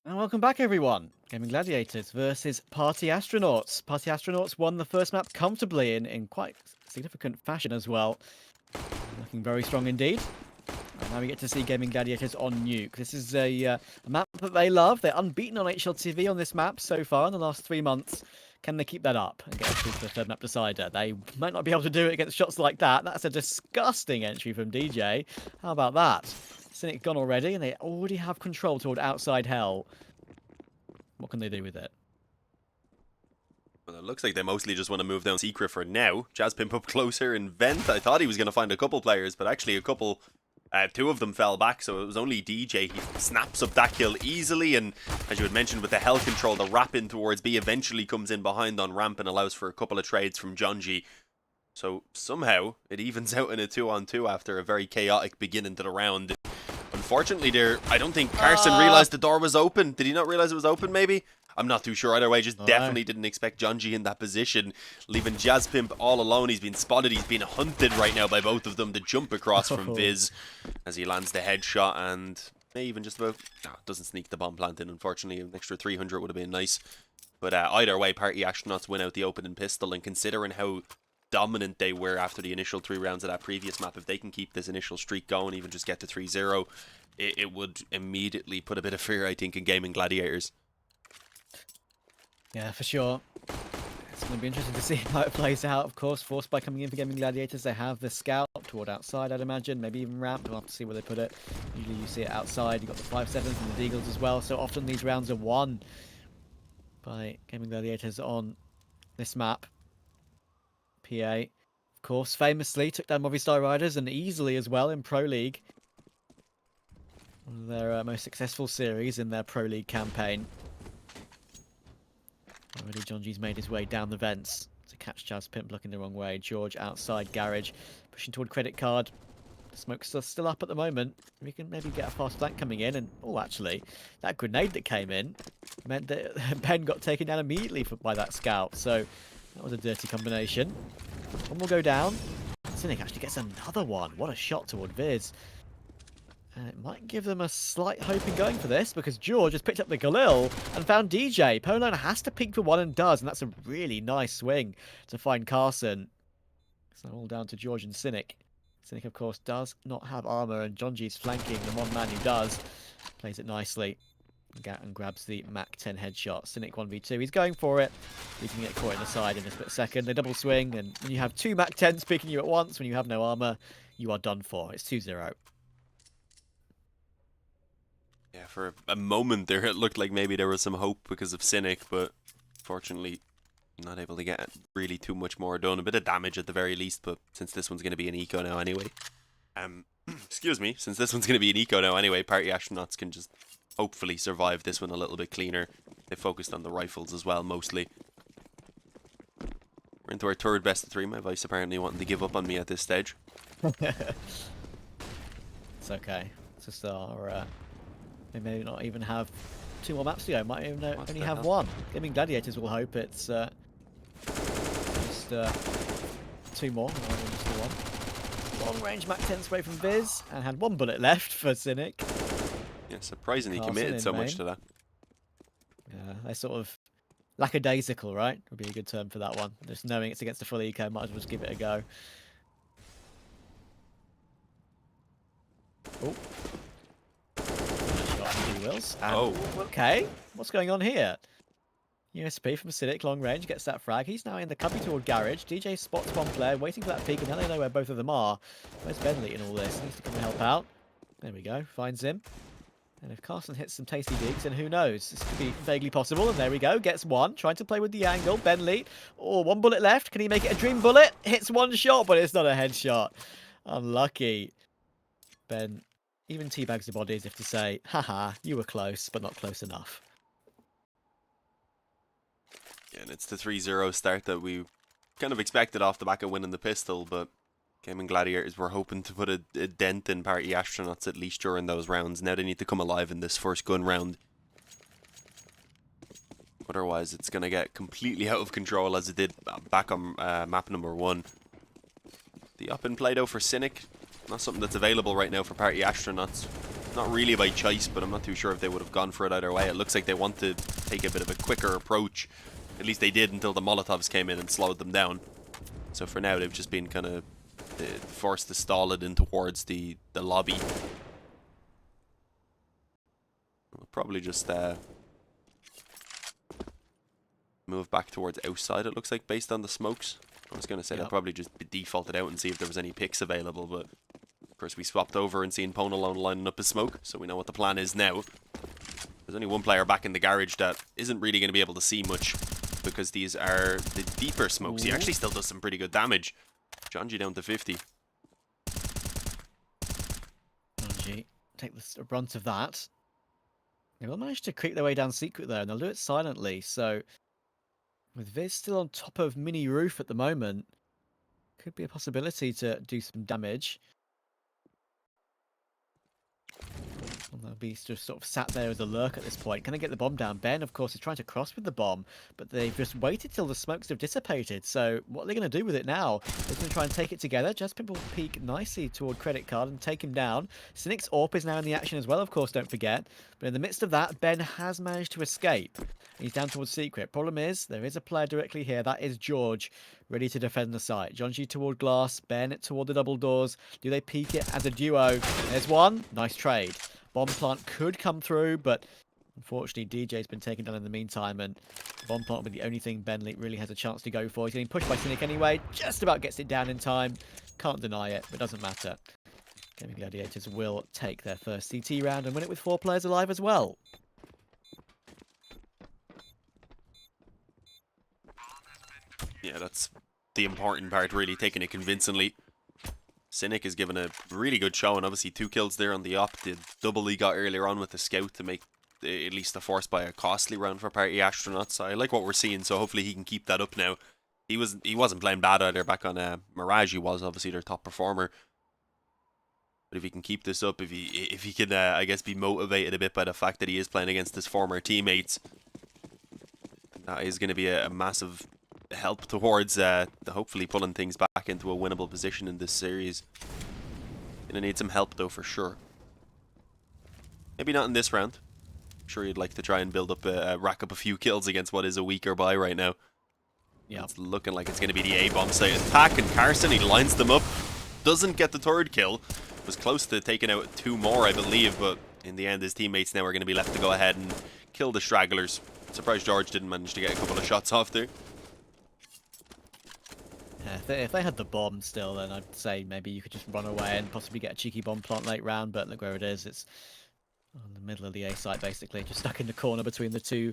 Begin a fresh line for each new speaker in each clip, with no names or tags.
And welcome back, everyone. Gaimin Gladiators versus Party Astronauts. Party Astronauts won the first map comfortably in quite significant fashion as well. Looking very strong indeed. And now we get to see Gaimin Gladiators on Nuke. This is a map that they love. They're unbeaten on HLTV on this map so far in the last 3 months. Can they keep that up and get through to the third map decider? They might not be able to do it against shots like that. That's a disgusting entry from DJ. How about that? Cynic gone already, and they already have control toward outside hell. What can they do with it?
Well, it looks like they mostly just want to move down Secret for now. Jazzpimp up closer in Vent. I thought he was going to find a couple players, but actually two of them fell back, so it was only DJ. He snaps up that kill easily, and as you had mentioned with the hell control, the wrap in towards B eventually comes in behind on ramp and allows for a couple of trades from Jonji. So somehow it evens out in a 2-on-2 after a very chaotic beginning to the round. Unfortunately, I don't think Carson realized the door was open. Did he not realize it was open, maybe? I'm not too sure either way. Just definitely didn't expect Jonji in that position. Leaving Jazzpimp all alone. He's been spotted. He's been hunted right now by both of them. The jump across from Viz as he lands the headshot and may even just about... No, doesn't sneak the bomb plant in, unfortunately. An extra 300 would have been nice. But either way, Party Astronauts win out the opening pistol. And considering how dominant they were after the initial 3 rounds of that previous map, if they can keep this initial streak going, even just get to 3-0, it would immediately put a bit of fear, I think, in Gaimin Gladiators.
Yeah, for sure. It's going to be interesting to see how it plays out, of course. Forced by coming in for Gaimin Gladiators, they have the scout toward outside, I'd imagine. Maybe even ramp. We'll have to see where they put it. Usually you see it outside. You've got the 5-7s and the Deagles as well. So often these rounds are won by Gaimin Gladiators on this map. PA, of course, famously took down Movistar Riders and easily as well in Pro League. One of their most successful series in their Pro League campaign. Already Jonji's made his way down the vents to catch Jazzpimp looking the wrong way. Jeorge outside garage, pushing toward credit card. The smoke's still up at the moment. We can maybe get a fast flank coming in. And, oh, actually, that grenade that came in meant that Ben got taken down immediately by that scout. So that was a dirty combination. One will go down. Cynic actually gets another one. What a shot toward Viz. And it might give them a slight hope in going for this, because Jeorge has picked up the Galil and found DJ. pwnalone has to peek for one and does, and that's a really nice swing to find Carson. So all down to Jeorge and Cynic. Cynic, of course, does not have armor, and Jonji's flanking the one man who does. Plays it nicely and grabs the Mach 10 headshot. Cynic 1v2. He's going for it. You can get caught in the side in a split second. They double swing, and when you have 2 Mach 10s picking you at once, when you have no armor, you are done for. It's 2-0.
Yeah, for a moment there, it looked like maybe there was some hope because of Cynic, but fortunately not able to get really too much more done. A bit of damage at the very least, but since this one's going to be an eco now anyway, excuse me, since this one's going to be an eco now anyway, Party Astronauts can just hopefully survive this one a little bit cleaner. They focused on the rifles as well, mostly. We're into our third best of 3. My vice apparently wanting to give up on me at this stage.
It's okay. It's just they may not even have 2 more maps to go. Might even only have 1. Gaimin Gladiators will hope it's just 2 more. Just the 1. Long range Mach 10 spray from Viz, and had 1 bullet left for Cynic.
Yeah, surprisingly committed so much to that.
Yeah, they're sort of lackadaisical, right? Would be a good term for that one. Just knowing it's against a full eco, might as well just give it a go. Oh. Oh, okay. What's going on here? USP from Cynic, long range, gets that frag. He's now in the cubby toward garage. DJ spots one player, waiting for that peek, and now they know where both of them are. Where's Bentley in all this? Needs to come and help out. There we go, finds him. And if Carson hits some tasty digs, then who knows? This could be vaguely possible, and there we go. Gets 1, trying to play with the angle. Bentley, 1 bullet left. Can he make it a dream bullet? Hits 1 shot, but it's not a headshot. Unlucky. Ben even teabags the body as if to say, haha, you were close, but not close enough.
Yeah, and it's the 3-0 start that we kind of expected off the back of winning the pistol, but Gaimin Gladiators were hoping to put a dent in Party Astronauts at least during those rounds. Now they need to come alive in this first gun round. Otherwise, it's going to get completely out of control as it did back on map number 1. The up and play, though, for Cynic. Not something that's available right now for Party Astronauts. Not really by choice, but I'm not too sure if they would have gone for it either way. It looks like they want to take a bit of a quicker approach. At least they did until the Molotovs came in and slowed them down. So for now, they've just been kind of forced to stall it in towards the lobby. We'll probably just move back towards outside, it looks like, based on the smokes. I was going to say they'll probably just be defaulted out and see if there was any picks available, but of course we swapped over and seen pwnalone lining up his smoke, so we know what the plan is now. There's only one player back in the garage that isn't really going to be able to see much because these are the deeper smokes. He actually still does some pretty good damage. Jonji down to 50.
Jonji take the brunt of that. They will manage to creep their way down secret there, and they'll do it silently. So, with Viz still on top of mini roof at the moment, could be a possibility to do some damage. And they'll be just sort of sat there as a lurk at this point. Can they get the bomb down? Ben, of course, is trying to cross with the bomb, but they've just waited till the smokes have dissipated. So what are they going to do with it now? They're going to try and take it together. Jazzpimp will peek nicely toward Credit Card and take him down. Cynic's AWP is now in the action as well, of course, don't forget. But in the midst of that, Ben has managed to escape. He's down towards Secret. Problem is, there is a player directly here. That is Jeorge, ready to defend the site. Jonji toward glass, Ben toward the double doors. Do they peek it as a duo? There's one. Nice trade. Bomb plant could come through, but unfortunately DJ's been taken down in the meantime, and bomb plant will be the only thing Ben really has a chance to go for. He's getting pushed by Cynic anyway, just about gets it down in time. Can't deny it, but doesn't matter. Gaimin Gladiators will take their first CT round and win it with 4 players alive as well.
Yeah, that's the important part, really, taking it convincingly. Cynic has given a really good show, and obviously 2 kills there on the op. The double he got earlier on with the scout to make at least the force by a costly round for Party Astronauts. I like what we're seeing, so hopefully he can keep that up now. He wasn't playing bad either back on Mirage. He was obviously their top performer. But if he can keep this up, if he can, I guess, be motivated a bit by the fact that he is playing against his former teammates, that is going to be a massive help towards hopefully pulling things back into a winnable position in this series. Gonna need some help though, for sure. Maybe not in this round. I'm sure you'd like to try and build up rack up a few kills against what is a weaker buy right now. Yeah, it's looking like it's going to be the A-bomb site attack, and Carson, he lines them up, doesn't get the 3rd kill. Was close to taking out 2 more, I believe, but in the end his teammates now are going to be left to go ahead and kill the stragglers. Surprised Jeorge didn't manage to get a couple of shots off there.
Yeah, if they had the bomb still, then I'd say maybe you could just run away and possibly get a cheeky bomb plant late round, but look where it is. It's on the middle of the A site, basically, just stuck in the corner between the 2,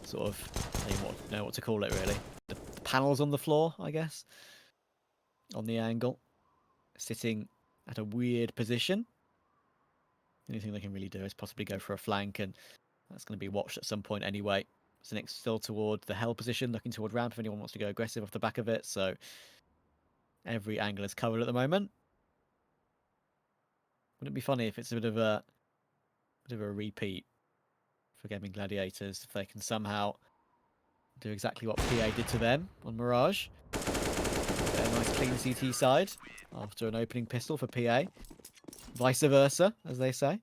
sort of, I don't know what to call it, really. The panels on the floor, I guess, on the angle, sitting at a weird position. The only thing they can really do is possibly go for a flank, and that's going to be watched at some point anyway. Cynic's still toward the hell position, looking toward ramp if anyone wants to go aggressive off the back of it, so every angle is covered at the moment. Wouldn't it be funny if it's a bit of a repeat for Gaimin Gladiators, if they can somehow do exactly what PA did to them on Mirage. Get a nice clean CT side after an opening pistol for PA. Vice versa, as they say.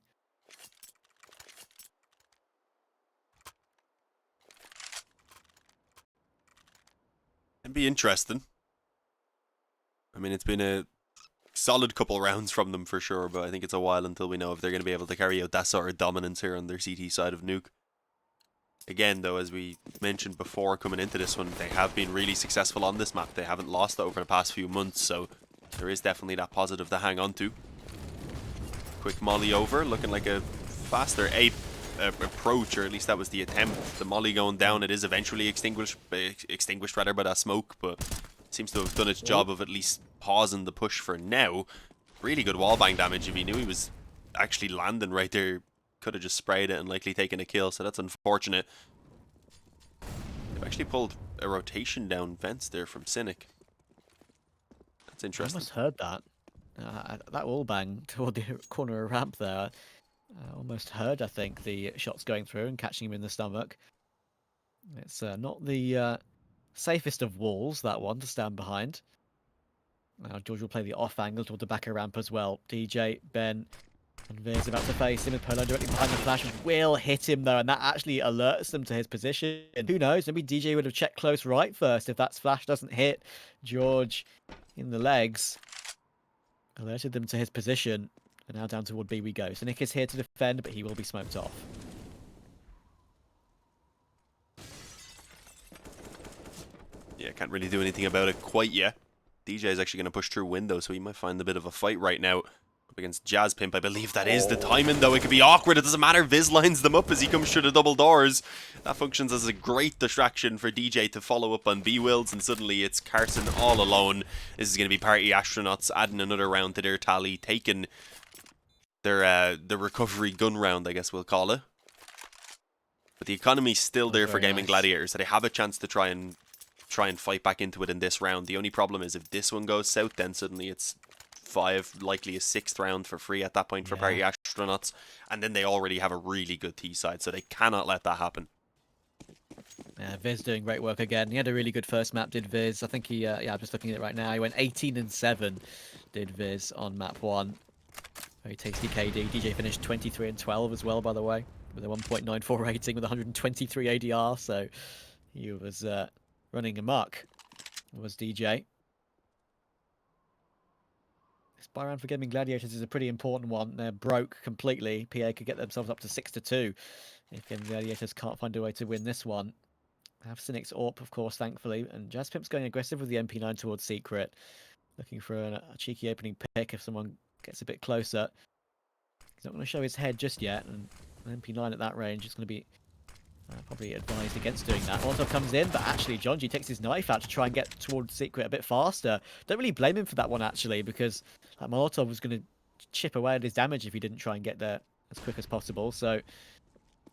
It'd be interesting. I mean, it's been a solid couple rounds from them for sure, but I think it's a while until we know if they're going to be able to carry out that sort of dominance here on their CT side of Nuke. Again, though, as we mentioned before coming into this one, they have been really successful on this map. They haven't lost over the past few months, so there is definitely that positive to hang on to. Quick molly over, looking like a faster approach, or at least that was the attempt. The molly going down, it is eventually extinguished rather by that smoke, but seems to have done its job of at least pausing the push for now. Really good wallbang damage. If he knew he was actually landing right there, could have just sprayed it and likely taken a kill, so that's unfortunate. They've actually pulled a rotation down vents there from Cynic. That's interesting.
I almost heard that. That wallbang toward the corner of ramp there. I almost heard, I think, the shots going through and catching him in the stomach. It's not the safest of walls, that one, to stand behind. Now Jeorge will play the off angle toward the back of ramp as well. DJ, Ben, And Veer's about to face him with pwnalone directly behind the flash. Will hit him though, and that actually alerts them to his position. Who knows? Maybe DJ would have checked close right first if that flash doesn't hit Jeorge in the legs. Alerted them to his position. And now down toward B we go. Cynic is here to defend, but he will be smoked off.
Yeah, can't really do anything about it quite yet. DJ is actually going to push through window, so he might find a bit of a fight right now. Up against Jazpimp, I believe that is the timing, though. It could be awkward. It doesn't matter. Viz lines them up as he comes through the double doors. That functions as a great distraction for DJ to follow up on B-Wills, and suddenly it's Carson all alone. This is going to be Party Astronauts adding another round to their tally, taking their the recovery gun round, I guess we'll call it. But the economy's still there for Gaimin Gladiators, so they have a chance to try and fight back into it in this round. The only problem is if this one goes south, then suddenly it's 5, likely a 6th round for free at that point for Party Astronauts, and then they already have a really good T side, so they cannot let that happen.
Yeah, Viz doing great work again. He had a really good first map, did Viz. I think he, yeah, I'm just looking at it right now. He went 18-7, did Viz on map 1. Very tasty KD. DJ finished 23-12 as well, by the way, with a 1.94 rating with 123 ADR, so he was running amok, was DJ. This buy round for Gaimin Gladiators is a pretty important one. They're broke completely. PA could get themselves up to 6-2 if Gaimin Gladiators can't find a way to win this one. They have Cynic's AWP, of course, thankfully, and Jazpimp's going aggressive with the MP9 towards Secret, looking for a cheeky opening pick if someone gets a bit closer. He's not going to show his head just yet, and an MP9 at that range is going to be probably advised against doing that. Molotov comes in, but actually Jonji takes his knife out to try and get towards Secret a bit faster. Don't really blame him for that one, actually, because that Molotov was going to chip away at his damage if he didn't try and get there as quick as possible. So,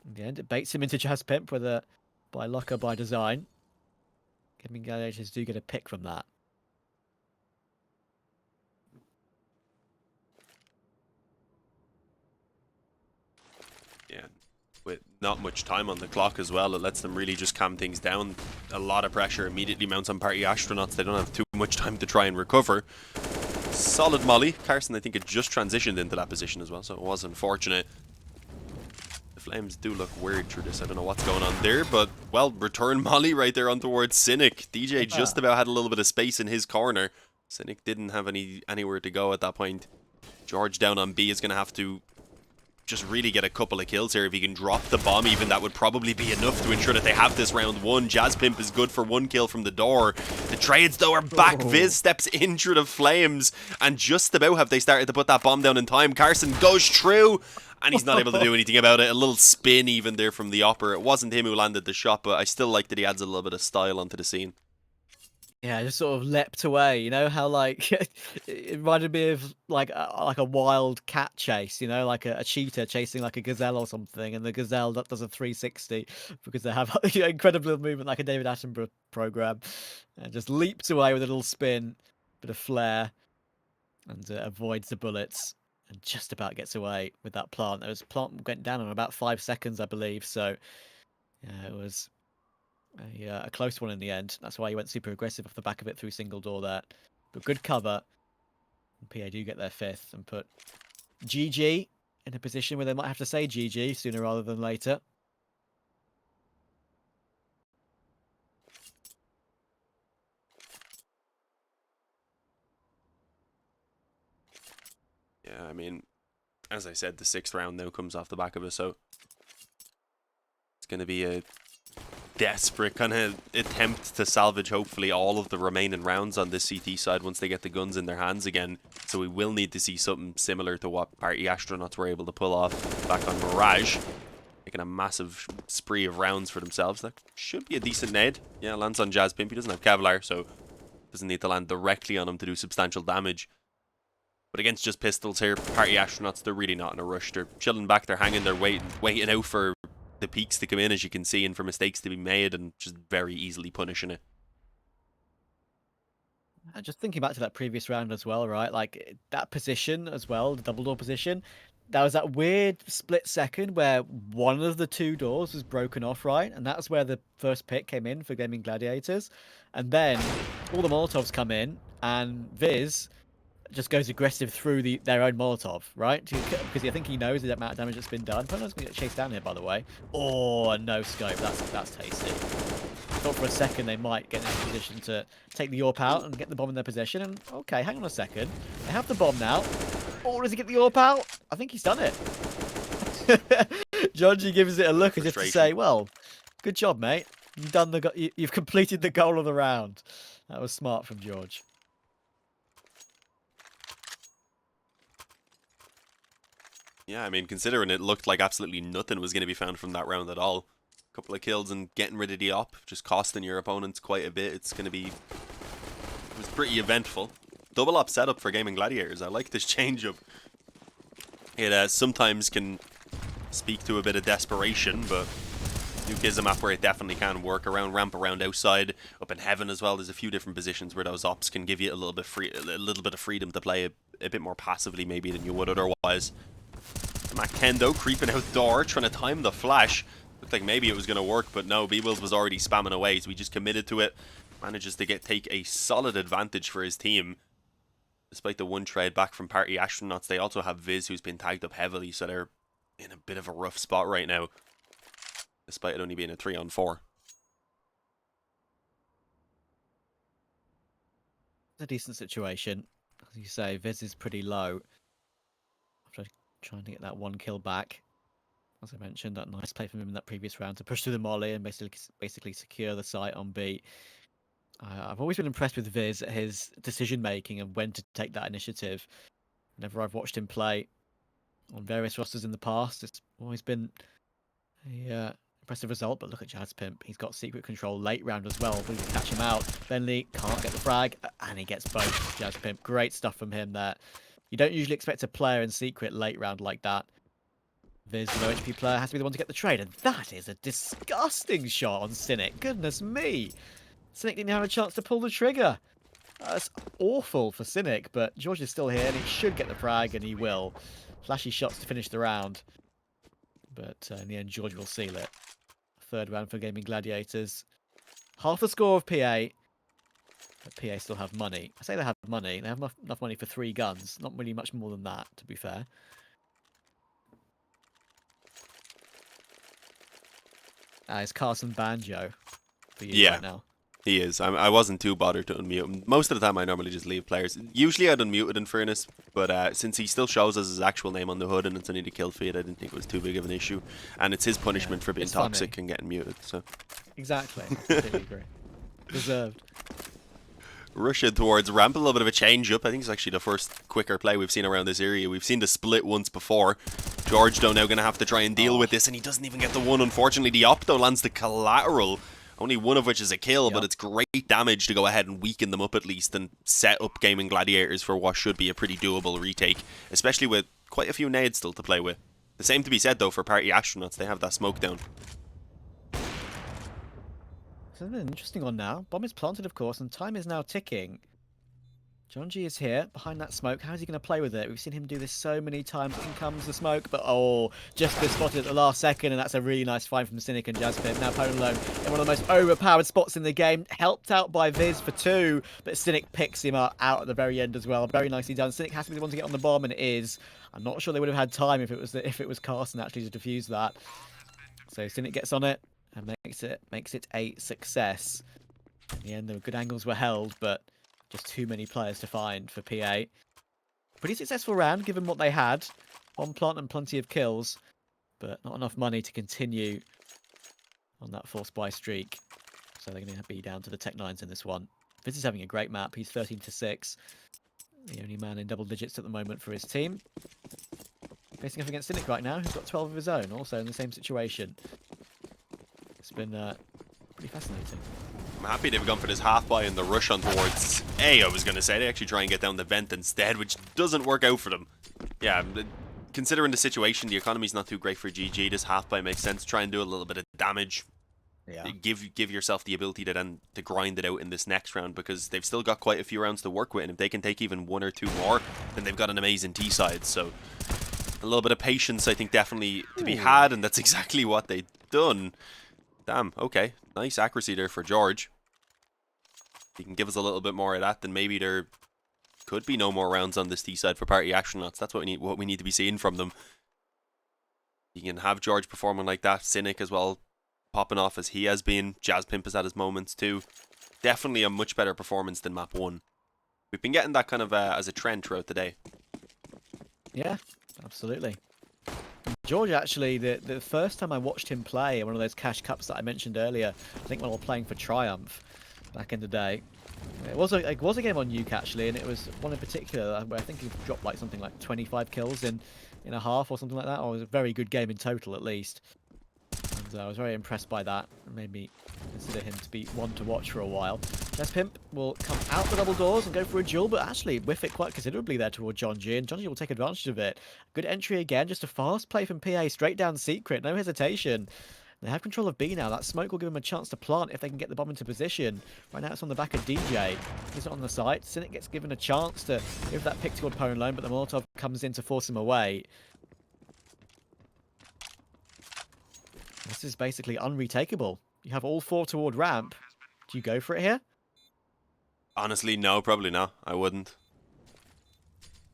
in the end, it baits him into Jazpimp, whether by luck or by design. Gaimin Gladiators do get a pick from that.
Yeah, with not much time on the clock as well, it lets them really just calm things down. A lot of pressure immediately mounts on Party Astronauts. They don't have too much time to try and recover. Solid molly. Carson, I think, had just transitioned into that position as well, so it was unfortunate. The Flames do look weird through this. I don't know what's going on there, but, well, return molly right there on towards Cynic. DJ just about had a little bit of space in his corner. Cynic didn't have anywhere to go at that point. Jeorge down on B is going to have to just really get a couple of kills here. If he can drop the bomb, even that would probably be enough to ensure that they have this round one. Jazpimp is good for 1 kill from the door. The trades, though, are back. Viz steps in through the flames, and just about have they started to put that bomb down in time. Carson goes through, and he's not able to do anything about it. A little spin even there from the upper. It wasn't him who landed the shot, but I still like that he adds a little bit of style onto the scene.
Yeah, just sort of leapt away. You know how, like, it reminded me of like a wild cat chase. You know, like a cheetah chasing like a gazelle or something, and the gazelle that does a 360 because they have incredible movement, like a David Attenborough program, and just leaps away with a little spin, bit of flair, and avoids the bullets, and just about gets away with that plant. Plant went down in about 5 seconds, I believe. So yeah, it was a close one in the end. That's why he went super aggressive off the back of it through single door there. But good cover. And PA do get their 5th and put GG in a position where they might have to say GG sooner rather than later.
Yeah, I mean, as I said, the 6th round now comes off the back of it, so it's going to be a desperate kind of attempt to salvage hopefully all of the remaining rounds on this CT side once they get the guns in their hands again. So we will need to see something similar to what Party Astronauts were able to pull off back on Mirage, making a massive spree of rounds for themselves. That should be a decent nade. Yeah, lands on Jazpimp. He doesn't have Kevlar, so doesn't need to land directly on him to do substantial damage. But against just pistols here, Party Astronauts, they're really not in a rush. They're chilling back, they're hanging, they're waiting out for the peaks to come in, as you can see, and for mistakes to be made, and just very easily punishing it.
Just thinking back to that previous round as well, right? Like that position as well, the double door position. There was that weird split second where one of the 2 doors was broken off, right? And that's where the first pick came in for Gaimin Gladiators. And then all the Molotovs come in, and Viz just goes aggressive through their own Molotov, right? Because I think he knows the amount of damage that's been done. pwnalone's going to get chased down here, by the way. Oh, no scope. That's tasty. Thought for a second they might get in a position to take the AWP out and get the bomb in their possession. And okay, hang on a second. They have the bomb now. Oh, does he get the AWP out? I think he's done it. Jonji gives it a look as if to say, well, good job, mate. You've completed the goal of the round. That was smart from Jeorge.
Yeah, I mean, considering it looked like absolutely nothing was going to be found from that round at all. A couple of kills and getting rid of the op, just costing your opponents quite a bit. It's going to be... It was pretty eventful. Double op setup for Gaimin Gladiators. I like this change-up. It sometimes can speak to a bit of desperation, but Nuke is a map where it definitely can work around, ramp around outside, up in heaven as well. There's a few different positions where those ops can give you a little bit of freedom to play a bit more passively maybe than you would otherwise. Mac Kendo creeping out door, trying to time the flash. Looked like maybe it was going to work, but no, B-Wills was already spamming away, so he just committed to it. Manages to take a solid advantage for his team. Despite the one trade back from Party Astronauts, they also have Viz, who's been tagged up heavily, so they're in a bit of a rough spot right now. Despite it only being a 3-on-4.
It's a decent situation. As you say, Viz is pretty low. After trying to get that one kill back. As I mentioned, that nice play from him in that previous round to push through the molly and basically secure the site on B. I've always been impressed with Viz at his decision making and when to take that initiative. Whenever I've watched him play on various rosters in the past, it's always been a impressive result. But look at Jazpimp. He's got secret control late round as well. We can catch him out. Bentley can't get the frag, and he gets both. Jazpimp, great stuff from him there. You don't usually expect a player in secret late round like that. Viz, the low HP player, has to be the one to get the trade, and that is a disgusting shot on Cynic. Goodness me. Cynic didn't have a chance to pull the trigger. That's awful for Cynic, but Jeorge is still here, and he should get the frag, and he will. Flashy shots to finish the round. But in the end, Jeorge will seal it. Third round for Gaimin Gladiators. Half the score of PA. But PA still have money. I say they have money. They have enough money for 3 guns. Not really much more than that, to be fair. It's Carson Banjo for you right now.
He is. I wasn't too bothered to unmute him. Most of the time I normally just leave players. Usually I'd unmute it in fairness, but since he still shows us his actual name on the hood and it's only the kill feed, I didn't think it was too big of an issue. And it's his punishment for being toxic and getting muted. So
exactly. I completely agree. Deserved.
Rushing towards ramp, a little bit of a change-up. I think it's actually the first quicker play we've seen around this area. We've seen the split once before. Jeorge, though, now going to have to try and deal with this, and he doesn't even get the one. Unfortunately, the Opto lands the collateral, only one of which is a kill, but it's great damage to go ahead and weaken them up at least and set up Gaimin Gladiators for what should be a pretty doable retake, especially with quite a few nades still to play with. The same to be said, though, for Party Astronauts. They have that smoke down.
This is an interesting one now. Bomb is planted, of course, and time is now ticking. Jonji is here, behind that smoke. How is he going to play with it? We've seen him do this so many times. In comes the smoke, but just been spotted at the last second, and that's a really nice find from Cynic and Jazpimp. Now pwnalone in one of the most overpowered spots in the game, helped out by Viz for 2, but Cynic picks him out at the very end as well. Very nicely done. Cynic has to be the one to get on the bomb, and it is. I'm not sure they would have had time if it was Carson actually to defuse that. So Cynic gets on it and makes it a success. In the end, the good angles were held, but just too many players to find for PA. Pretty successful round, given what they had. One plant and plenty of kills, but not enough money to continue on that forced buy streak. So they're going to be down to the Tech 9s in this one. Viz is having a great map. He's 13-6. The only man in double digits at the moment for his team. Facing off against Cynic right now, who's got 12 of his own, also in the same situation. It's been pretty fascinating.
I'm happy they've gone for this half buy and the rush on towards A, I was going to say. They actually try and get down the vent instead, which doesn't work out for them. Yeah, considering the situation, the economy's not too great for GG. This half buy makes sense. Try and do a little bit of damage. Yeah. Give yourself the ability to grind it out in this next round, because they've still got quite a few rounds to work with, and if they can take even 1 or 2 more, then they've got an amazing T side. So a little bit of patience, I think, definitely to be had, and that's exactly what they've done. Damn, okay. Nice accuracy there for Jeorge. If he can give us a little bit more of that, then maybe there could be no more rounds on this T side for Party Astronauts. That's what we need to be seeing from them. You can have Jeorge performing like that, Cynic as well, popping off as he has been. Jazzpimp has had his moments too. Definitely a much better performance than map 1. We've been getting that kind of as a trend throughout the day.
Yeah, absolutely. Jeorge, actually, the first time I watched him play one of those cash cups that I mentioned earlier, I think when I was playing for Triumph back in the day, it was a game on Nuke actually, and it was one in particular where I think he dropped like something like 25 kills in a half or something like that. Or it was a very good game in total at least. And I was very impressed by that. It made me consider him to be one to watch for a while. Jazzpimp will come out the double doors and go for a duel, but actually whiff it quite considerably there toward Jonji, and Jonji will take advantage of it. Good entry again, just a fast play from PA, straight down Secret, no hesitation. They have control of B now. That smoke will give them a chance to plant if they can get the bomb into position. Right now it's on the back of DJ. He's not on the site. Cynic gets given a chance to give that pick toward pwnalone, but the Molotov comes in to force him away. This is basically unretakeable. You have all 4 toward ramp. Do you go for it here?
Honestly, no, probably not. I wouldn't.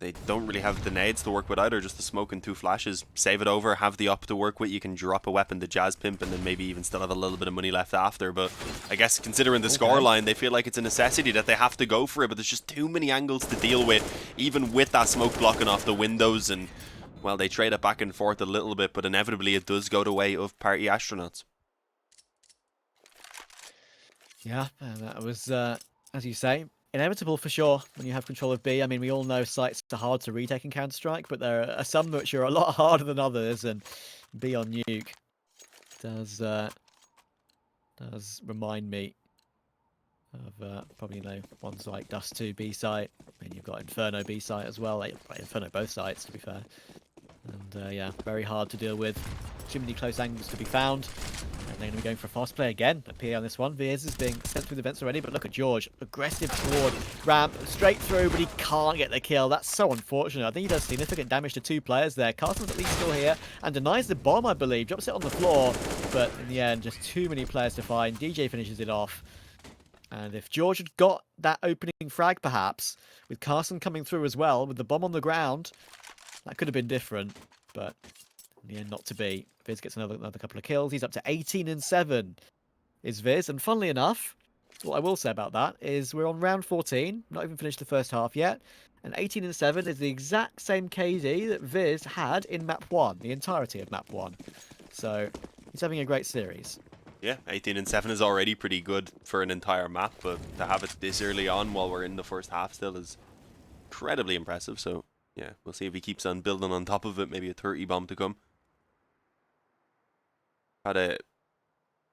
They don't really have the nades to work with either, just the smoke and 2 flashes. Save it over, have the up to work with. You can drop a weapon to Jazzpimp and then maybe even still have a little bit of money left after. But I guess considering the scoreline, they feel like it's a necessity that they have to go for it. But there's just too many angles to deal with, even with that smoke blocking off the windows. And, well, they trade it back and forth a little bit, but inevitably it does go the way of Party Astronauts.
Yeah, and that was, as you say, inevitable for sure when you have control of B. I mean, we all know sites are hard to retake in Counter-Strike, but there are some which are a lot harder than others, and B on Nuke does remind me of probably, you know, ones like Dust 2 B site. I mean, you've got Inferno B site as well. Inferno both sites, to be fair. And yeah, very hard to deal with. Too many close angles to be found. And they're going to be going for a fast play again. A PA on this one. Viz is being sent through the vents already, but look at Jeorge. Aggressive toward ramp, straight through, but he can't get the kill. That's so unfortunate. I think he does significant damage to 2 players there. Carson's at least still here and denies the bomb, I believe. Drops it on the floor, but in the end, just too many players to find. DJ finishes it off. And if Jeorge had got that opening frag, perhaps, with Carson coming through as well, with the bomb on the ground, that could have been different, but in the end, not to be. Viz gets another couple of kills. He's up to 18 and 7, is Viz. And funnily enough, what I will say about that is we're on round 14, not even finished the first half yet, and 18 and 7 is the exact same KD that Viz had in map 1, the entirety of map 1. So he's having a great series.
Yeah, 18 and 7 is already pretty good for an entire map, but to have it this early on while we're in the first half still is incredibly impressive. So yeah, we'll see if he keeps on building on top of it. Maybe a 30 bomb to come.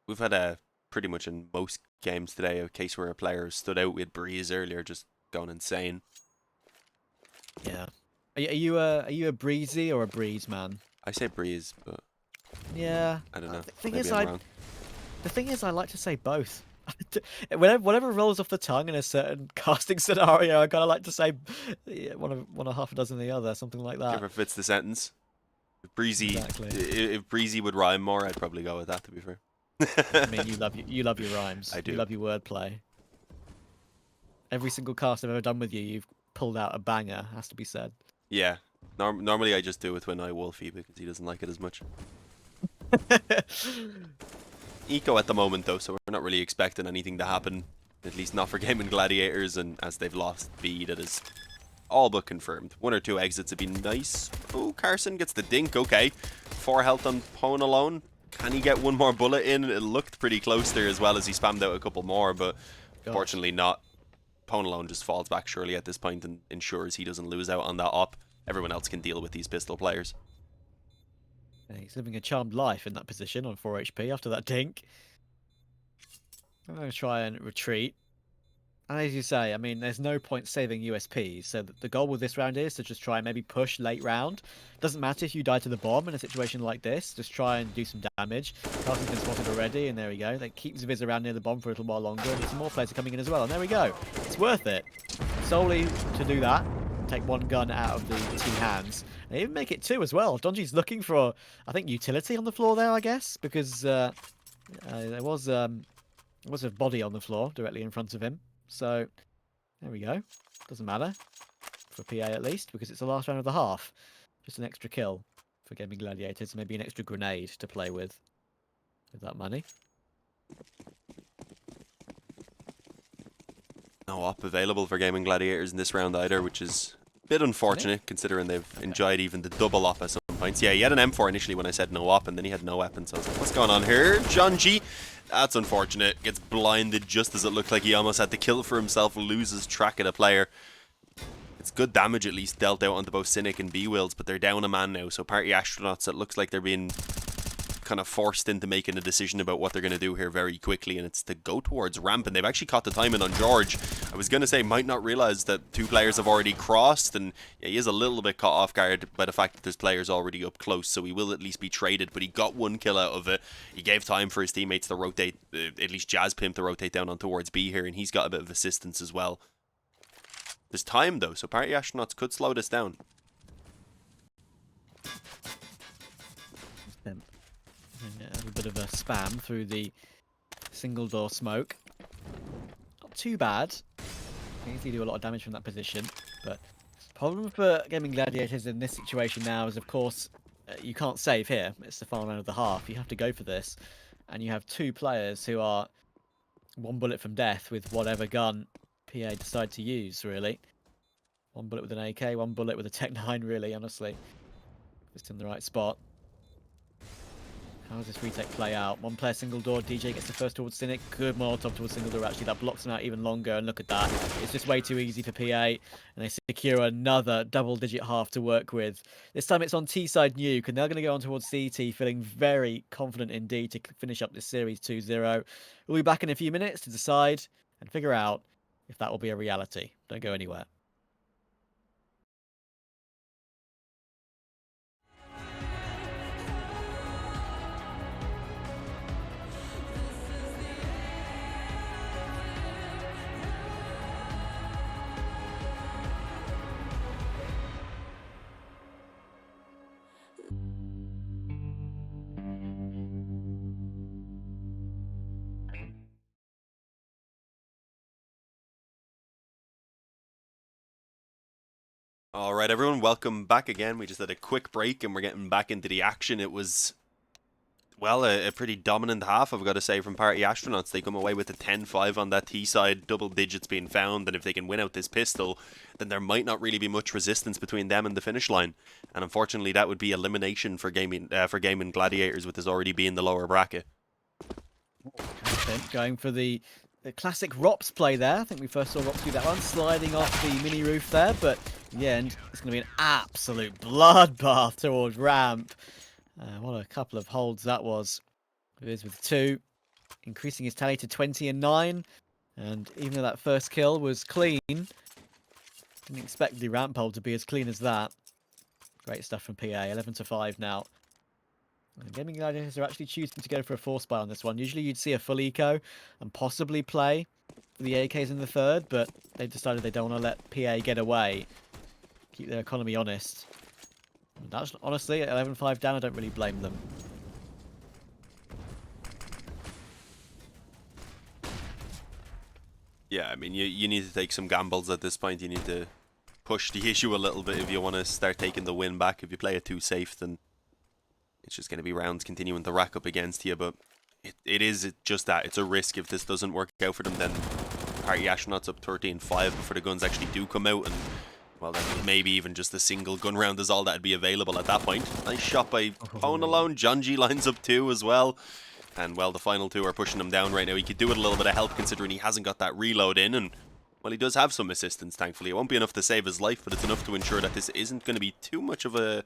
We've had a pretty much in most games today a case where a player stood out. We had Breeze earlier, just going insane.
Yeah. Are you a Breezy or a Breeze man?
I say Breeze, but
yeah,
I don't know.
The thing is, I like to say both. Whatever rolls off the tongue in a certain casting scenario, I kind of like to say one of half a dozen the other, something like that.
Whichever fits the sentence. If Breezy,
exactly.
If Breezy would rhyme more, I'd probably go with that. To be fair.
I mean, you love your rhymes.
I do.
You love your wordplay. Every single cast I've ever done with you, you've pulled out a banger. Has to be said.
Yeah. Normally, I just do it when I Wolfie because he doesn't like it as much. Eco at the moment though, so we're not really expecting anything to happen, at least not for Gaimin Gladiators, and as they've lost B, that is all but confirmed. 1 or 2 exits would be nice. Oh, Carson gets the dink, okay. 4 health on pwnalone. Can he get 1 more bullet in? It looked pretty close there as well as he spammed out a couple more, but fortunately not. pwnalone just falls back surely at this point and ensures he doesn't lose out on that op. Everyone else can deal with these pistol players.
Yeah, he's living a charmed life in that position on 4 HP after that dink. I'm going to try and retreat. And as you say, I mean, there's no point saving USPs. So the goal with this round is to just try and maybe push late round. Doesn't matter if you die to the bomb in a situation like this. Just try and do some damage. Carson's been spotted already, and there we go. That keeps Viz around near the bomb for a little while longer. And some more players are coming in as well. And there we go. It's worth it. Solely to do that. Take 1 gun out of the 2 hands. And even make it 2 as well. Jonji's looking for, I think, utility on the floor there, I guess. Because there was a body on the floor directly in front of him. So, there we go. Doesn't matter. for PA at least, because it's the last round of the half. Just an extra kill for Gaimin Gladiators, maybe an extra grenade to play with that money.
No op available for Gaimin Gladiators in this round either, which is a bit unfortunate considering they've enjoyed even the double op at some points. Yeah, he had an M4 initially when I said no op, and then he had no weapon, so I was like, what's going on here? Jonji, that's unfortunate. Gets blinded just as it looked like he almost had the kill for himself, loses track of the player. It's good damage at least dealt out onto both Cynic and B-Wills, but they're down a man now, so Party Astronauts, it looks like they're being kind of forced into making a decision about what they're going to do here very quickly, and it's to go towards ramp, and they've actually caught the timing on Jeorge. I was going to say, might not realize that two players have already crossed, and yeah, he is a little bit caught off guard by the fact that there's players already up close, so he will at least be traded, but he got one kill out of it. He gave time for his teammates to rotate, at least Jazzpimp to rotate down on towards B here, and he's got a bit of assistance as well. There's time though, so Party Astronauts could slow this down.
A bit of a spam through the single door smoke. Not too bad. Can easily do a lot of damage from that position, but the problem for Gaimin Gladiators in this situation now is, of course, you can't save here. It's the final round of the half. You have to go for this, and you have two players who are one bullet from death with whatever gun PA decide to use, really. One bullet with an AK, one bullet with a Tech 9, really, honestly. Just in the right spot. How does this retake play out? One player single door, DJ gets the first towards Cynic. Good Molotov towards single door, actually. That blocks him out even longer, and look at that. It's just way too easy for PA, and they secure another double-digit half to work with. This time it's on T-side Nuke, and they're going to go on towards CT, feeling very confident indeed to finish up this series 2-0. We'll be back in a few minutes to decide and figure out if that will be a reality. Don't go anywhere.
Alright everyone, welcome back again. We just had a quick break and we're getting back into the action. It was, well, a pretty dominant half, I've got to say, from Party Astronauts. They come away with a 10-5 on that T side, double digits being found, and if they can win out this pistol, then there might not really be much resistance between them and the finish line. And unfortunately that would be elimination for Gaimin Gladiators, with this already being the lower bracket.
Going for the classic Rops play there. I think we first saw Rops do that one, sliding off the mini roof there, but in the end, it's going to be an absolute bloodbath towards ramp. What a couple of holds that was. It is with 2, increasing his tally to 20 and 9. And even though that first kill was clean, didn't expect the ramp hold to be as clean as that. Great stuff from PA, 11-5 now. Gaimin Gladiators are actually choosing to go for a force buy on this one. Usually you'd see a full eco and possibly play for the AKs in the third, but they've decided they don't want to let PA get away. Keep their economy honest. And that's, honestly, at 11-5 down, I don't really blame them.
Yeah, I mean, you need to take some gambles at this point. You need to push the issue a little bit if you want to start taking the win back. If you play it too safe, then it's just going to be rounds continuing to rack up against you, but it is just that. It's a risk. If this doesn't work out for them, then Party Astronauts up 13-5 before the guns actually do come out, and, well, then maybe even just a single gun round is all that would be available at that point. Nice shot by pwnalone. Jonji lines up 2 as well, and, well, the final 2 are pushing him down right now. He could do with a little bit of help considering he hasn't got that reload in, and, well, he does have some assistance, thankfully. It won't be enough to save his life, but it's enough to ensure that this isn't going to be too much of a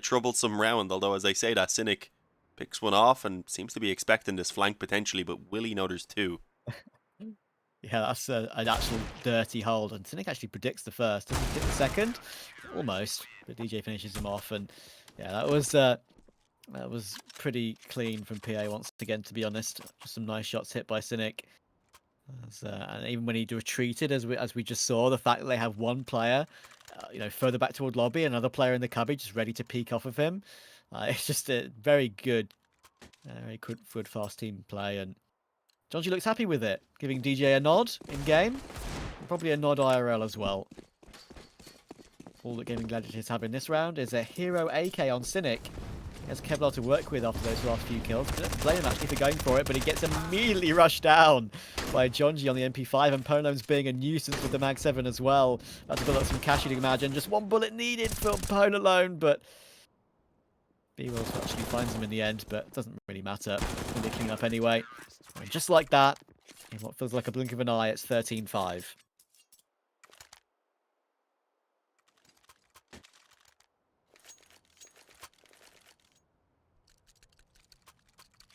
troublesome round, although, as I say, that Cynic picks one off and seems to be expecting this flank potentially, but will he know there's 2?
Yeah, that's an actual dirty hold, and Cynic actually predicts the first. Doesn't hit the second, almost, but DJ finishes him off, and yeah, that was pretty clean from PA once again, to be honest. Just some nice shots hit by Cynic. And even when he retreated, as we just saw, the fact that they have one player, further back toward lobby, another player in the cubby just ready to peek off of him. It's just a very good fast team play, and Jonji looks happy with it, giving DJ a nod in game, and probably a nod IRL as well. All that Gaimin Gladiators have in this round is a hero AK on Cynic. He has Kevlar to work with after those last few kills. Don't blame him actually for going for it, but he gets immediately rushed down by Jonji on the MP5, and pwnalone's being a nuisance with the Mag 7 as well. About to build up some cash, you'd imagine. Just one bullet needed for pwnalone, but B-Wills actually finds him in the end, but it doesn't really matter. It's going to be clean up anyway. And just like that, in what feels like a blink of an eye, it's 13-5.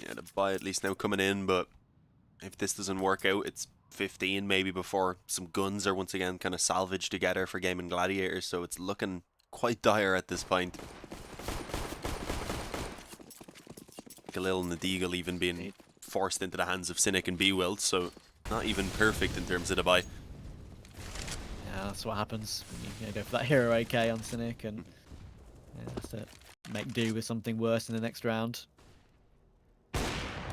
Yeah, the buy at least now coming in, but if this doesn't work out, it's 15 maybe before some guns are once again kind of salvaged together for Gaimin Gladiators, so it's looking quite dire at this point. Galil and the Deagle even being forced into the hands of Cynic and B-Wild, so not even perfect in terms of the buy.
Yeah, that's what happens when you go for that hero AK on Cynic, and has to make do with something worse in the next round.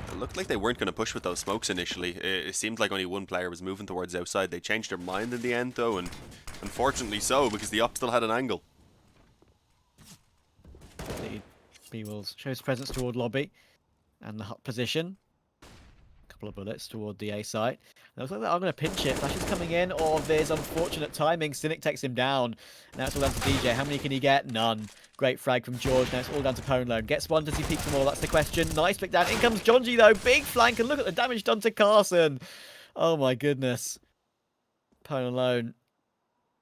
It looked like they weren't going to push with those smokes initially. It seemed like only one player was moving towards outside. They changed their mind in the end though, and unfortunately so, because the op still had an angle.
B-Wills shows presence toward lobby and the hut position. A couple of bullets toward the A site. It looks like I'm going to pinch it. Flash is coming in. Oh, there's unfortunate timing. Cynic takes him down. Now it's all down to DJ. How many can he get? None. Great frag from Jeorge. Now it's all down to pwnalone. Gets one. Does he peek them all? That's the question. Nice pick down. In comes Jonji though. Big flank. And look at the damage done to Carson. Oh my goodness. pwnalone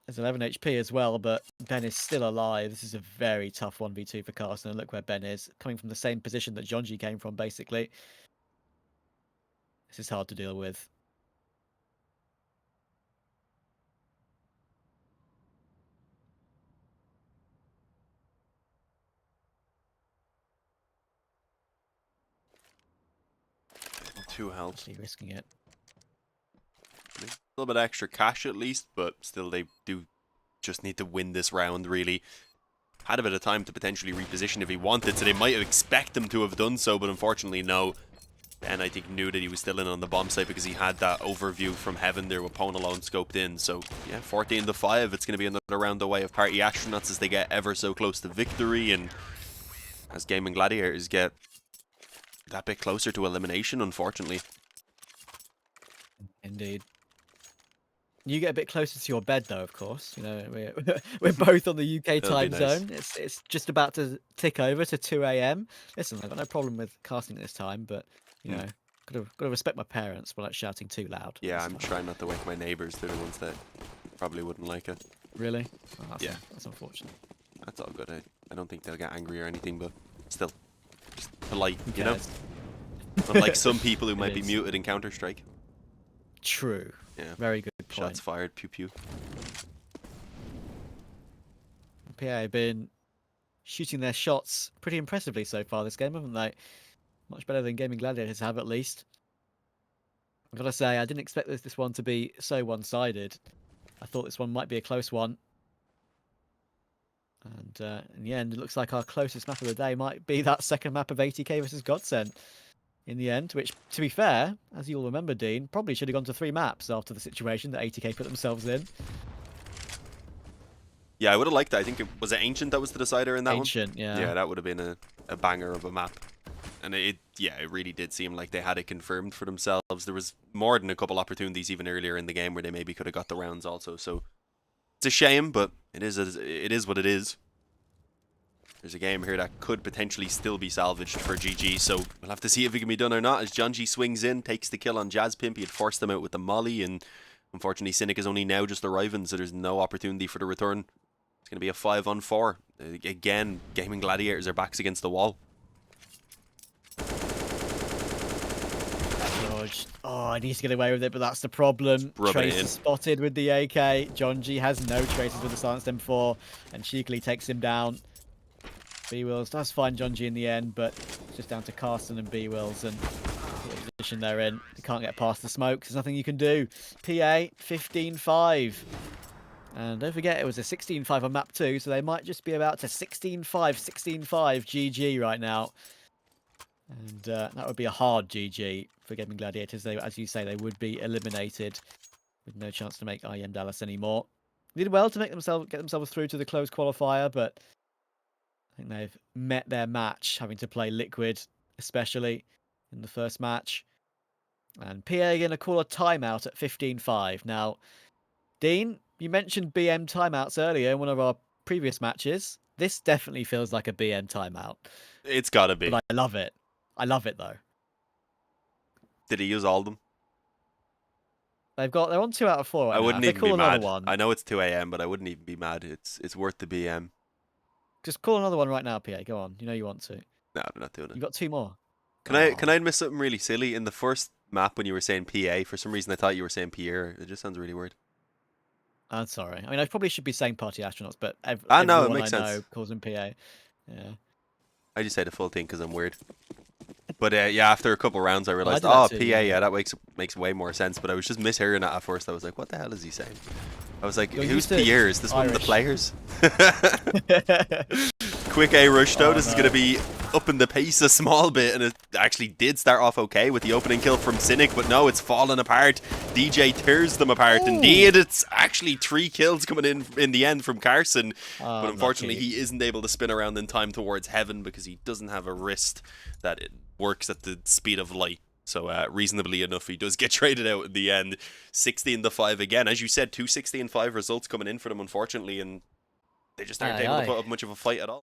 has 11 HP as well, but Ben is still alive. This is a very tough 1v2 for Carson. And look where Ben is. Coming from the same position that Jonji came from, basically. This is hard to deal with.
Two health.
Actually risking it.
A little bit extra cash at least, but still they do just need to win this round, really. Had a bit of time to potentially reposition if he wanted, so they might have expected him to have done so, but unfortunately no. And I think knew that he was still in on the bomb site because he had that overview from heaven there with pwnalone scoped in. So yeah, 14-5. It's going to be another round away of Party Astronauts as they get ever so close to victory, and as Gaimin Gladiators get that bit closer to elimination, unfortunately.
Indeed. You get a bit closer to your bed, though. Of course, you know we're both on the UK time zone. It's just about to tick over to 2 AM. Listen, I've got no problem with casting at this time, but you know, got to respect my parents without shouting too loud.
Yeah, I'm trying not to wake my neighbours. They're the ones that probably wouldn't like it.
Really? Oh,
yeah,
that's unfortunate.
That's all good. I don't think they'll get angry or anything, but still, just polite, you know. Unlike some people who might be muted in Counter-Strike.
True.
Yeah.
Very good point.
Shots fired. Pew pew.
PA have been shooting their shots pretty impressively so far this game, haven't they? Much better than Gaimin Gladiators have, at least. I've got to say, I didn't expect this one to be so one-sided. I thought this one might be a close one. And in the end, it looks like our closest map of the day might be that second map of 80k versus Godsend. In the end, which, to be fair, as you'll remember, Dean, probably should have gone to 3 maps after the situation that 80k put themselves in.
Yeah, I would have liked that. I think it was Ancient that was the decider in that
Ancient,
one.
yeah.
Yeah, that would have been a banger of a map. And it really did seem like they had it confirmed for themselves. There was more than a couple opportunities even earlier in the game where they maybe could have got the rounds also. So it's a shame, but it is what it is. There's a game here that could potentially still be salvaged for GG, so we'll have to see if it can be done or not as Jonji swings in, takes the kill on Jazzpimp. He had forced them out with the molly, and unfortunately Cynic is only now just arriving, so there's no opportunity for the return. It's going to be a 5-on-4. Again, Gaimin Gladiators are backs against the wall.
Jeorge. Oh, he needs to get away with it, but that's the problem. Tracer spotted with the AK. Jonji has no traces with the silenced M4, and cheekily takes him down. B-Wills does find Jonji in the end, but it's just down to Carson and B-Wills and the position they're in. They can't get past the smoke. There's nothing you can do. PA 15-5. And don't forget, it was a 16-5 on map 2, so they might just be about to 16-5, 16-5 GG right now. And that would be a hard GG for Gaimin Gladiators. They, as you say, they would be eliminated with no chance to make IEM Dallas anymore. Did well to get themselves through to the closed qualifier, but I think they've met their match, having to play Liquid, especially in the first match. And PA are going to call a timeout at 15-5. Now, Dean, you mentioned BM timeouts earlier in one of our previous matches. This definitely feels like a BM timeout.
It's gotta be.
But I love it. I love it, though.
Did he use all of them?
They're on 2 out of 4 right
I
now.
wouldn't
If they
even be
call another
mad.
one,
I know it's 2 a.m., but I wouldn't even be mad. It's worth the BM.
just call another one right now, PA. Go on. You know you want to.
No, I'm not doing it.
You've got 2 more.
Can I admit something really silly? In the first map when you were saying PA, for some reason I thought you were saying Pierre. It just sounds really weird.
I'm sorry. I mean, I probably should be saying party astronauts, but
No, it
everyone
makes
I know
sense.
calls them PA. Yeah.
I just say the full thing because I'm weird. But yeah, after a couple rounds, I realized,
do that
oh,
too,
PA,
yeah.
yeah, that makes way more sense. But I was just mishearing it at first. I was like, what the hell is he saying? I was like,
You're
who's
used to
Pierre? Is this one of the
Irish.
players? Quick A rush though.
Oh,
This is
no.
going to be upping the pace a small bit, and it actually did start off okay with the opening kill from Cynic, but no, it's fallen apart. DJ tears them apart.
Ooh.
Indeed, it's actually 3 kills coming in the end from Carson, but unfortunately
Unlucky.
he isn't able to spin around in time towards heaven because he doesn't have a wrist that it works at the speed of light. So reasonably enough, he does get traded out in the end. 16-5 again. As you said, 2 16-5 results coming in for them, unfortunately, and they just aren't able to put up much of a fight at all.